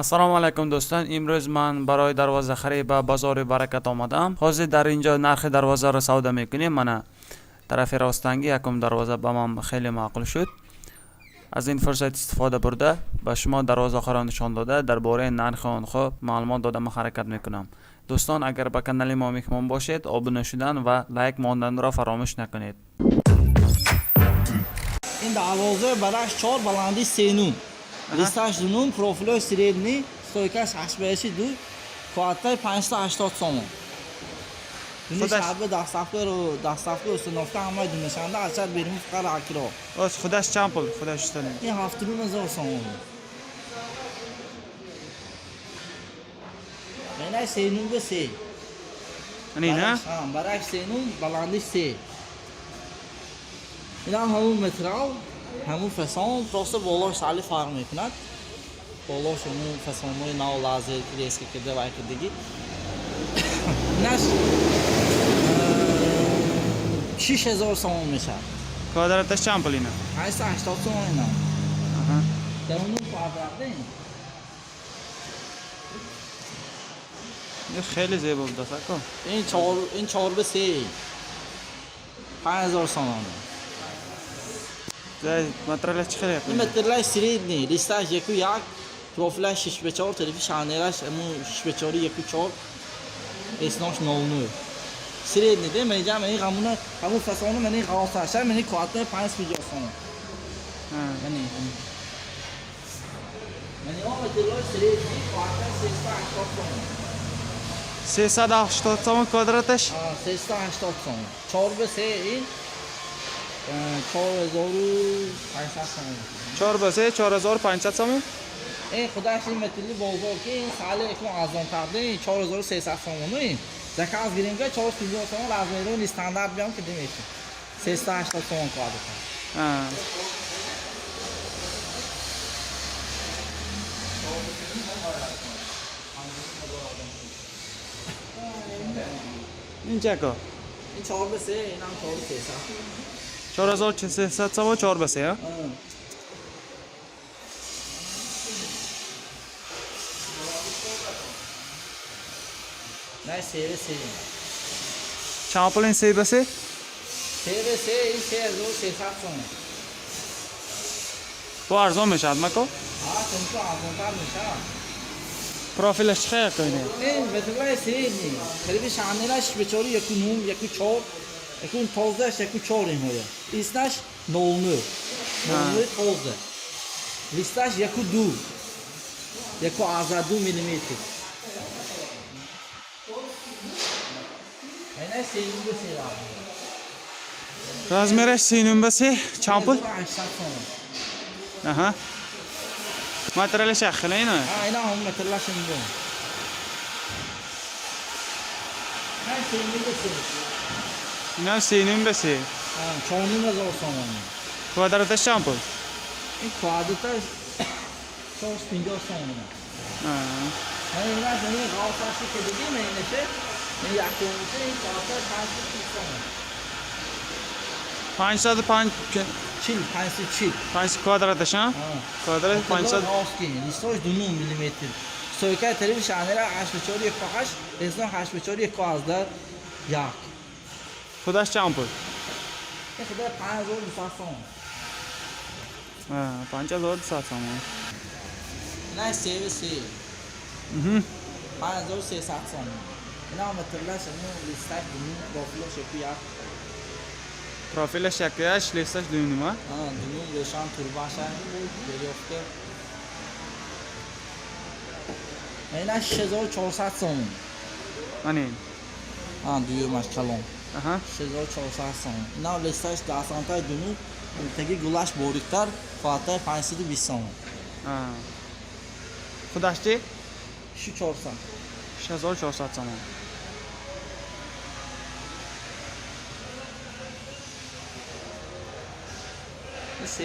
Assalomu alaykum do'stlar. Imroz men baroy darvoza xarid va bozori Barakat omadam. Hozir در اینجا narxi darvoza رو savdo میکنیم. mana طرف راستنگی یکم دروازه به من خیلی معقول شد. از این فرصت استفاده برده به شما دروازه ها را نشان داده درباره نرخ آنها معلومات دادم حرکت میکنم. دوستان اگر به کانال ما مهمان باشید abone شدن و لایک ماندن را فراموش نکنید. این دروازه برایش 4 بلندی 3 نون. لیستاش دونم پروفیل سریدنی стойкаш 82 کواتای 580 سوم. این شعبه دستافته استنافته همه دونشانده اچر بریم فقط اکرا. از خودش چند پول خودش استنی؟ این 7000 سوم. اینای 3 نون به 3. یعنی نه؟ برایش 3 نون بلندی 3. اینا همون مترال همون فسان просто بالاش سالی فرق میکند. بالاش همون فسان‌های نو لازر کلیس که کرده و دیگه. ایناش 6000 سوم میشه. کوادراتش چند پول اینا؟ 880 سوم اینا. در اون کوادراته این خیلی زیبا بود دست این 4 به 3 5000 سوم. مترالش چه خیلی؟ این مترالش سرید نی. لیستاش یکو یک پروفیلش 6 به 4 تلفی شانه‌اش همون 6 به 4 یکو 4 اسمش 99 سرید نی. ده میگم این همون فسانه منی خاصش منی کواتای 5 میلیون سوم. منی اون مترالش سرید نی کواتای 380 سوم کوادراتش؟ 380 سوم. 4 به 3 این 4500 سوم. 4 به 3 4500 سوم؟ این خودش این متری بزرگ که این ساله اکنون ازان کرده این 4300 سوم این زکات از گرینگا 450 سوم لازم رو استاندارد بیام که دیمیشه 380 سوم کوادرات. این چه کو؟ این 4 به 3 اینم 4300. 4300 سوم 4 به 3 ها؟ نه 3 به 3. چند پول این 3 به 3؟ 3 به 3 این 3300 سوم. با ارزان میشه ادما کو؟ ها چون تو ارزان‌تر میشه. پروفیلش چه کنه؟ این مترای سیدنی خیلی شانه‌اش به 4 یکو 9 یکو 4 یکو 12 یکو 4 این هست. ایستاش 99 12 لیستاش یکو 2 یکو 12 میلیمتر. اینه 3 به 3 رزمرش 3 به 3 چند پول؟ 800 سوم. آها مترالش اخله اینا؟ اینا هم مترلاش اینجا. نه 3 به 3. اینا 3 به 3 4000 سوم. کوادراتش چند پول؟ این کوادراتش 450 سوم. اینا زمین قاصاسی که دیگه میشه این یک کنیشه این کوادرات 505 5 کوادراتش ها؟ کوادرات 500 آسکی لیستاش 2 میلیمتر. سویکای تریف شانه را 8 به 4 1 8 اسنا 8 به 4 1 11 یک. خودش چند پول؟ این خدا 5200 سوم. 5200 سوم. نه 3 به 3 5300 سوم. اینا مترلاش همون لیستاش دونیم پروفیلش یک پروفیلش یکیش لیستش دونیم ها؟ دونیم روشن تورباشه دریافته. اینا 6400 سوم. آنین دویومش کلام 6400 سوم. اینا لیستاش دستانتای دونیم تگی گلاش باریکتر کواتای 520 سوم. خودش چی؟ 6400 6400 سوم. سی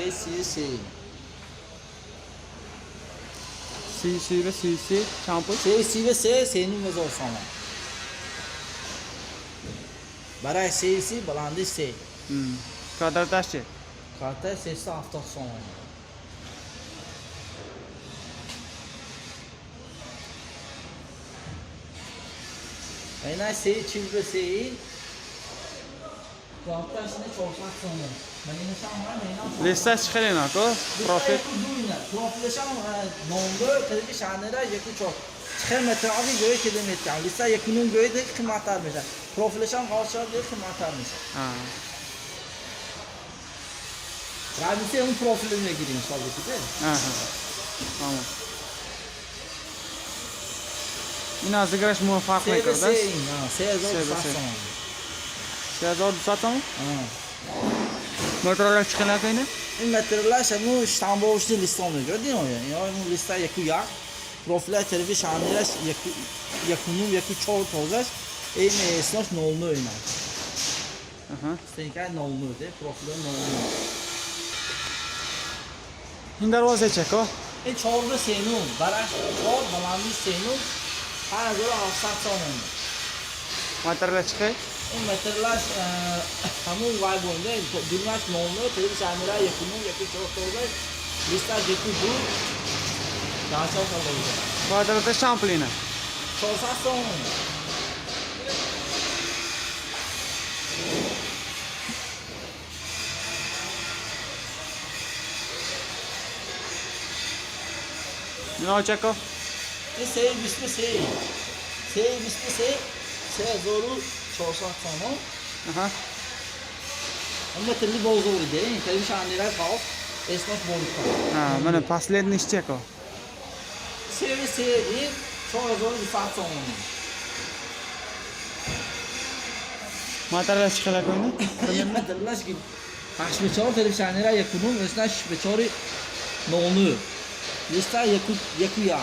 به سی چند پول؟ سی به 3 9000 سوم. برای سی بلندی 3 کوادراتش چی؟ کواتای 370 سوم. اینا سه چیز به سه ای کامتاش نه 400 سوم من اینشم هم اینا لیستش خیلی نه کو پروفیل دوینه پروفیلش هم نونده تریبی شانره یکی çok چه متری göğe kilometre لیستا یکونون göğe de kıymetler میشه پروفیلش هم خاصه دیگه kıymetler میشه رابطه اون پروفیلini gireyim sabiti de tamam این از دیگرش موفق میکرده سه اینا 3200 تومان 3200 تومان مترلاش چقدر اینه این مترلاش همون استانبولشتی لیستان میگه دیدین یا اون لیستا یکی یا پروفیل تریفی شانیرش یکونوم یکی 4 توزش این اسمش نولنو اینا استینکای نولنو ده پروفیل نولنو این دروازه چه کو این 4 به سینون براش 4 بلندی سینون 5700 تومان مترلاش چقدر این مترلاش همون وای بونده دونش نولنو تریفی شانیره یکونوم یکی 4 توزش لیستا یکی دو دانشا kaldı. مترلاش شامپلینه 400 تومان نه چه کو این سه 23 3400 تومان اما تلی بزرگی ده این تلی شانیره خواست اسمش بولکان من последний چه کو سه این 4200 تومان مترلاش چقدر کنه این مترلاش که 84 تلی شانیره یکونوم اسمش 84 نولنو لیستا یکی یا